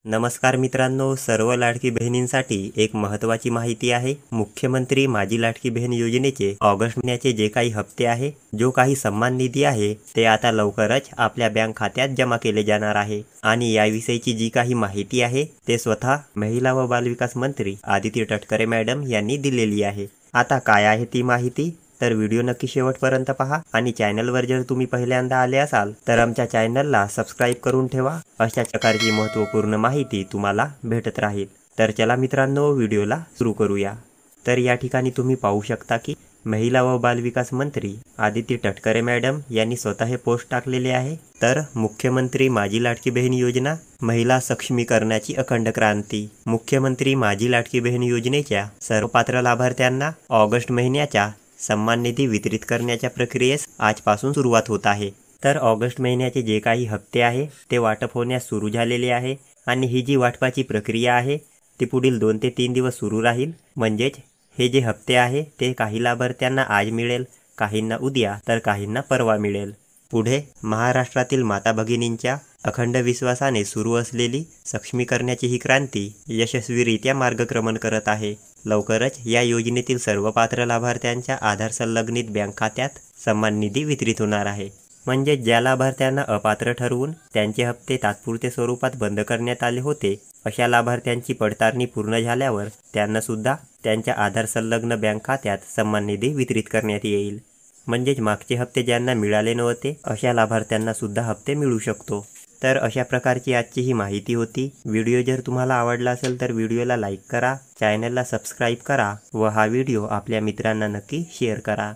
नमस्कार मित्रांनो, सर्व लाडकी बहिणींसाठी एक महत्त्वाची माहिती आहे। मुख्यमंत्री माझी लाडकी बहीण योजनेचे ऑगस्ट महिन्याचे जे काही हप्ते आहे, जो काही सन्मान निधी आहे, ते आता लवकरच आपल्या बँक खात्यात जमा केले जाणार आहे। आणि याविषयीची जी काही माहिती आहे, ते स्वतः महिला व बालविकास मंत्री आदिती तटकरे मॅडम यांनी दिलेली आहे। आता काय आहे ती माहिती, तर व्हिडिओ नक्की शेवटपर्यंत पहा आणि चॅनलवर जर तुम्ही पहिल्यांदा आले असाल तर आमच्या चॅनलला सबस्क्राइब करून ठेवा। अशा प्रकारची महत्त्वपूर्ण माहिती तुम्हाला भेटत राहील। तर चला मित्रांनो, व्हिडिओला सुरू करूया। तर या ठिकाणी तुम्ही पाहू शकता की महिला व बालविकास मंत्री आदिती तटकरे मॅडम यांनी स्वतः हे पोस्ट टाकलेले आहे। तर मुख्यमंत्री माझी लाडकी बहीण योजना, महिला सक्षमीकरणाची अखंड क्रांती। मुख्यमंत्री माझी लाडकी बहीण योजनेच्या सर्व पात्र लाभार्थ्यांना ऑगस्ट महिन्याच्या सन्मान निधी वितरित करण्याच्या प्रक्रियेस आजपासून सुरुवात होत आहे। तर ऑगस्ट महिन्याचे जे काही हप्ते आहे, ते वाटप होण्यास सुरू झालेले आहे आणि ही जी वाटपाची प्रक्रिया आहे, ती पुढील 2 ते 3 दिवस सुरू राहील। म्हणजेच हे जे हप्ते आहे, ते काही लाभार्थ्यांना आज मिळेल, काहींना उद्या, तर काहींना परवा मिळेल। पुढे महाराष्ट्रातील माता भगिनींच्या अखंड विश्वासाने सुरू असलेली सक्षमीकरणाची ही क्रांती यशस्वीरित्या मार्गक्रमण करत आहे। लवकरच या योजनेतील सर्व पात्र लाभार्थ्यांच्या आधार संलग्नित बँक खात्यात सन्मान निधी वितरित होणार आहे। म्हणजे ज्या लाभार्थ्यांना अपात्र ठरवून त्यांचे हप्ते तात्पुरते स्वरूपात बंद करण्यात आले होते, अशा लाभार्थ्यांची पडताळणी पूर्ण झाल्यावर त्यांना सुद्धा त्यांच्या आधार संलग्न बँक खात्यात सन्मान निधी वितरित करण्यात येईल। म्हणजेच मागचे हप्ते ज्यांना मिळाले नव्हते, अशा लाभार्थ्यांना सुद्धा हप्ते मिळू शकतो। तर अशा प्रकारची आजची ही माहिती होती। व्हिडिओ जर तुम्हाला आवडला असेल तर व्हिडिओला लाईक करा, चॅनलला सबस्क्राईब करा व हा व्हिडिओ आपल्या मित्रांना नक्की शेअर करा।